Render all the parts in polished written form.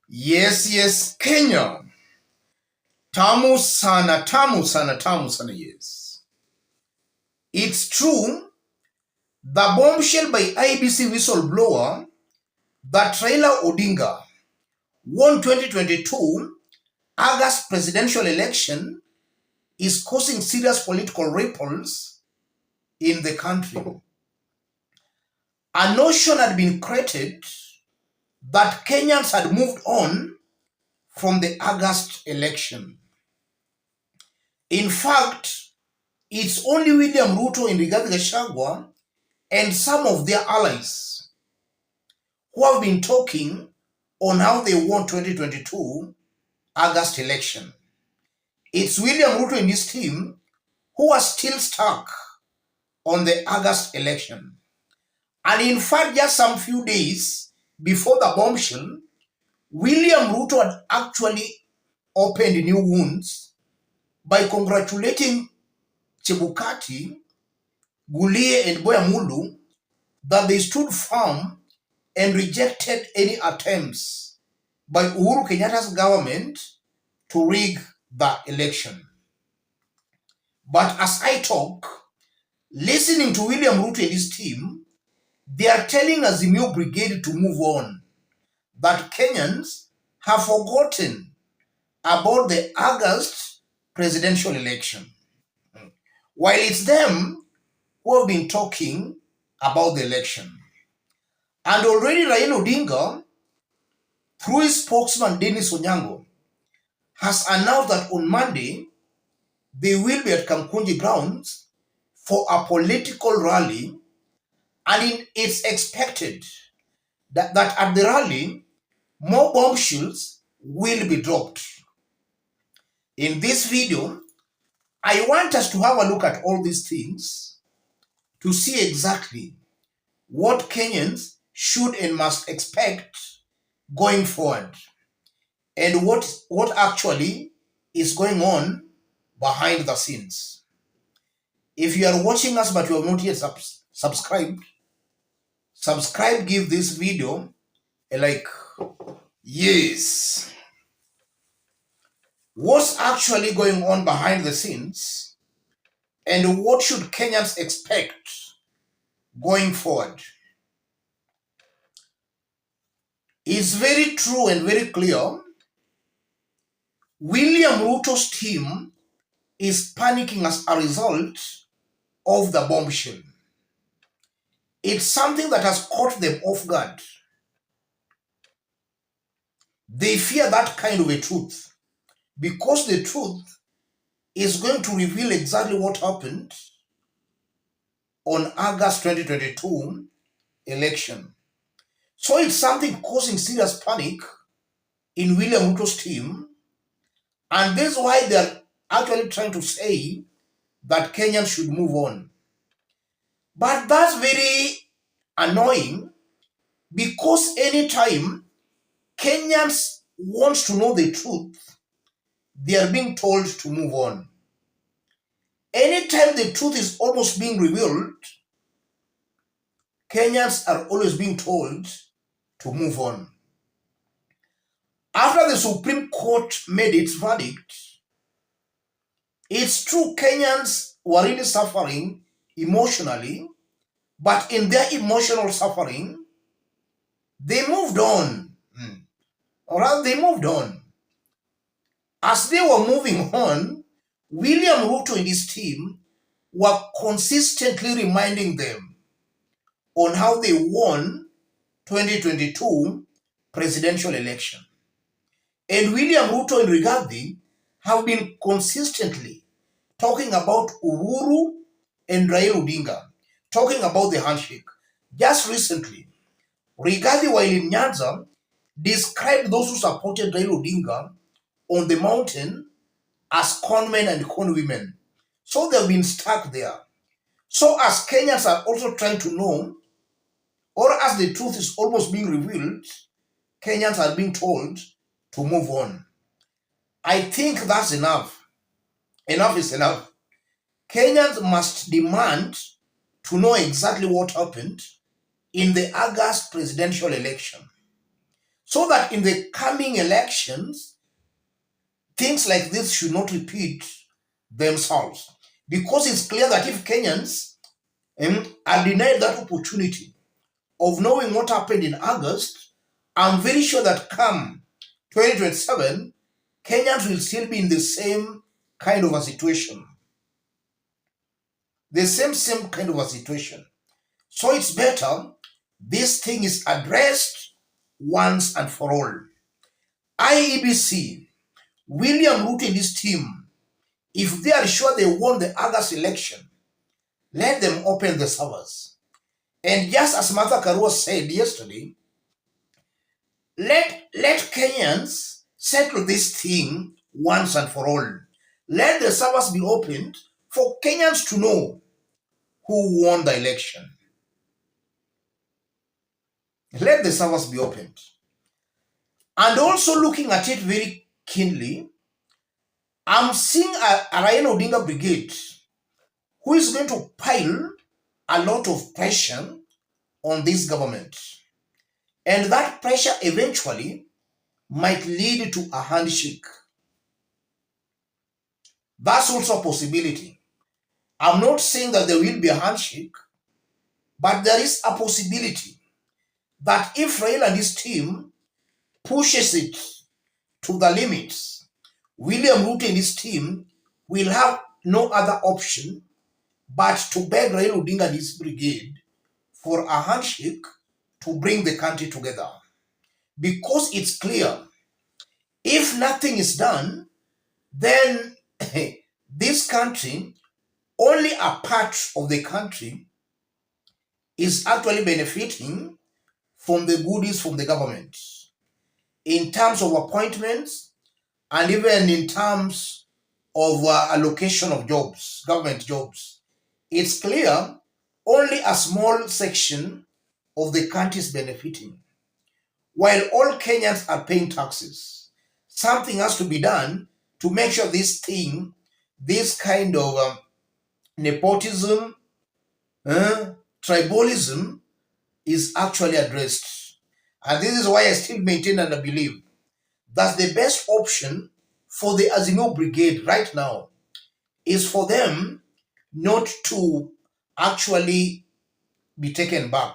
Yes, Kenya. Tamu sana, tamu sana, tamu sana, yes. It's true, the bombshell by IEBC whistleblower that Raila Odinga won 2022 August presidential election is causing serious political ripples in the country. A notion had been created that Kenyans had moved on from the August election. In fact, it's only William Ruto and Rigathi Gachagua and some of their allies who have been talking on how they won 2022 August election. It's William Ruto and his team who are still stuck on the August election. And in fact, just some few days before the bombshell, William Ruto had actually opened new wounds by congratulating Chebukati, Gulie, and Boyamulu that they stood firm and rejected any attempts by Uhuru Kenyatta's government to rig the election. But as I talk, listening to William Ruto and his team, they are telling Azimio Brigade to move on, that Kenyans have forgotten about the August presidential election, while it's them who have been talking about the election. And already Raila Odinga, through his spokesman Dennis Onyango, has announced that on Monday they will be at Kamkunji grounds for a political rally, and it's expected that at the rally, more bombshells will be dropped. In this video, I want us to have a look at all these things to see exactly what Kenyans should and must expect going forward, and what actually is going on behind the scenes. If you are watching us but you have not yet subscribed, give this video a like. Yes. What's actually going on behind the scenes, and what should Kenyans expect going forward? It's very true and very clear. William Ruto's team is panicking as a result of the bombshell. It's something that has caught them off guard. They fear that kind of a truth, because the truth is going to reveal exactly what happened on August 2022 election. So it's something causing serious panic in William Ruto's team, and this is why they're actually trying to say that Kenyans should move on. But that's very annoying, because anytime Kenyans want to know the truth, they are being told to move on. Anytime the truth is almost being revealed, Kenyans are always being told to move on. After the Supreme Court made its verdict, it's true Kenyans were really suffering emotionally, but in their emotional suffering, they moved on. Or rather, they moved on. As they were moving on, William Ruto and his team were consistently reminding them on how they won 2022 presidential election. And William Ruto and Rigathi have been consistently talking about Uhuru and Raila Odinga, talking about the handshake. Just recently, Rigathi, while in Nyanza, described those who supported Raila Odinga on the mountain as conmen and conwomen. So they've been stuck there. So as Kenyans are also trying to know, or as the truth is almost being revealed, Kenyans are being told to move on. I think that's enough. Enough is enough. Kenyans must demand to know exactly what happened in the August presidential election. so that in the coming elections, things like this should not repeat themselves. Because it's clear that if Kenyans are denied that opportunity of knowing what happened in August, I'm very sure that come 2027, Kenyans will still be in the same kind of a situation. The same kind of a situation. So it's better this thing is addressed once and for all. IEBC, William Ruto and his team, if they are sure they won the August election, let them open the servers. And just as Martha Karua said yesterday, let Kenyans settle this thing once and for all. Let the servers be opened for Kenyans to know who won the election. Let the servers be opened. And also looking at it very keenly, I'm seeing a Raila Odinga brigade who is going to pile a lot of pressure on this government. And that pressure eventually might lead to a handshake. That's also a possibility. I'm not saying that there will be a handshake, but there is a possibility that if Raila and his team pushes it to the limits, William Ruto and his team will have no other option but to beg Raila Odinga and his brigade for a handshake to bring the country together. Because it's clear, if nothing is done, then this country, only a part of the country is actually benefiting from the goodies from the government in terms of appointments and even in terms of allocation of jobs, government jobs. It's clear only a small section of the country is benefiting. While all Kenyans are paying taxes, something has to be done to make sure this thing, this kind of nepotism, tribalism is actually addressed. And this is why I still maintain and I believe that the best option for the Azimio Brigade right now is for them not to actually be taken back.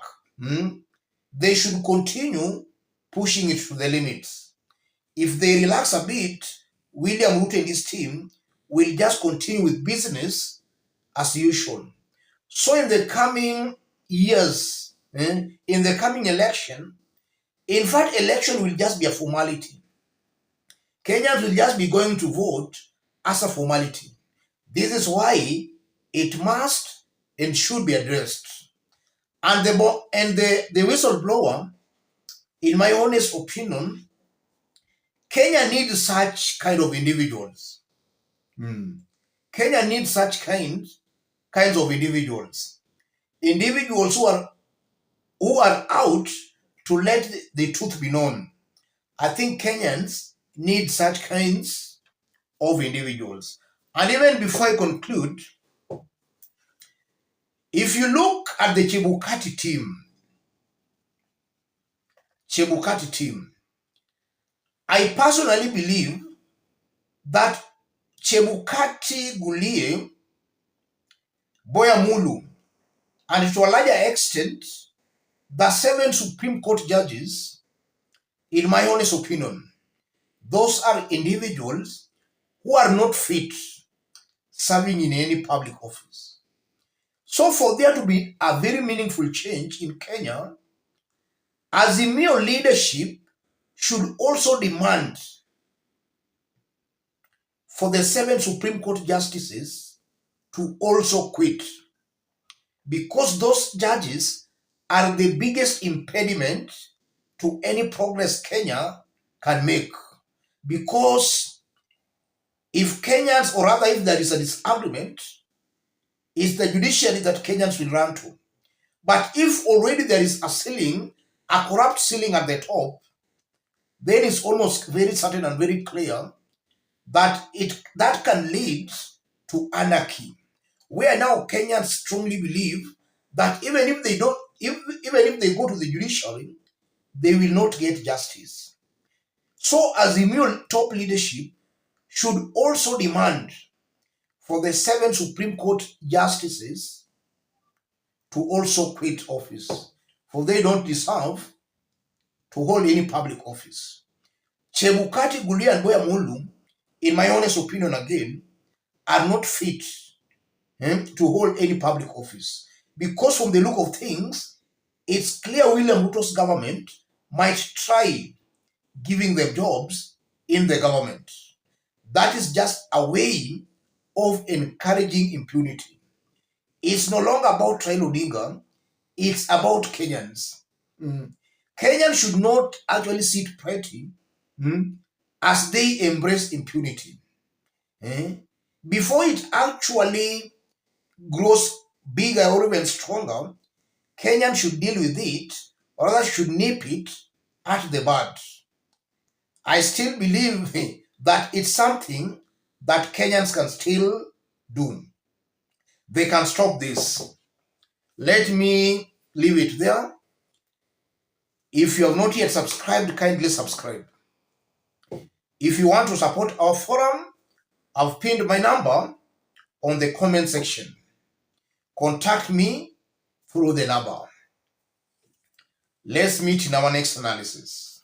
They should continue pushing it to the limits. If they relax a bit, William Ruto and his team will just continue with business as usual. So in the coming years, in the coming election, in fact, election will just be a formality. Kenyans will just be going to vote as a formality. This is why it must and should be addressed. And the whistleblower, in my honest opinion, Kenya needs such kind of individuals. Kenya needs such kinds of individuals. Individuals who are out to let the truth be known. I think Kenyans need such kinds of individuals. And even before I conclude, if you look at the Chebukati team, I personally believe that Chebukati, Gulie, Boyamulu, and to a larger extent, the 7 Supreme Court judges, in my honest opinion, those are individuals who are not fit serving in any public office. So for there to be a very meaningful change in Kenya, Azimio leadership should also demand for the 7 Supreme Court justices to also quit, because those judges are the biggest impediment to any progress Kenya can make. Because if Kenyans, or rather if there is a disagreement, it's the judiciary that Kenyans will run to. But if already there is a ceiling, a corrupt ceiling at the top, then it's almost very certain and very clear that that can lead to anarchy. Where now Kenyans strongly believe that even if they go to the judiciary, they will not get justice. So as the top leadership should also demand for the 7 Supreme Court justices to also quit office, for they don't deserve to hold any public office. Chebukati, Gulia, and Boya Mulum, in my honest opinion again, are not fit to hold any public office. Because from the look of things, it's clear William Ruto's government might try giving them jobs in the government. That is just a way of encouraging impunity. It's no longer about Raila Odinga, it's about Kenyans. Kenyans should not actually sit pretty as they embrace impunity. Before it actually grows bigger or even stronger, Kenyans should deal with it, or rather should nip it at the bud. I still believe that it's something that Kenyans can still do. They can stop this. Let me leave it there. If you have not yet subscribed, kindly subscribe. If you want to support our forum, I've pinned my number on the comment section. Contact me through the number. Let's meet in our next analysis.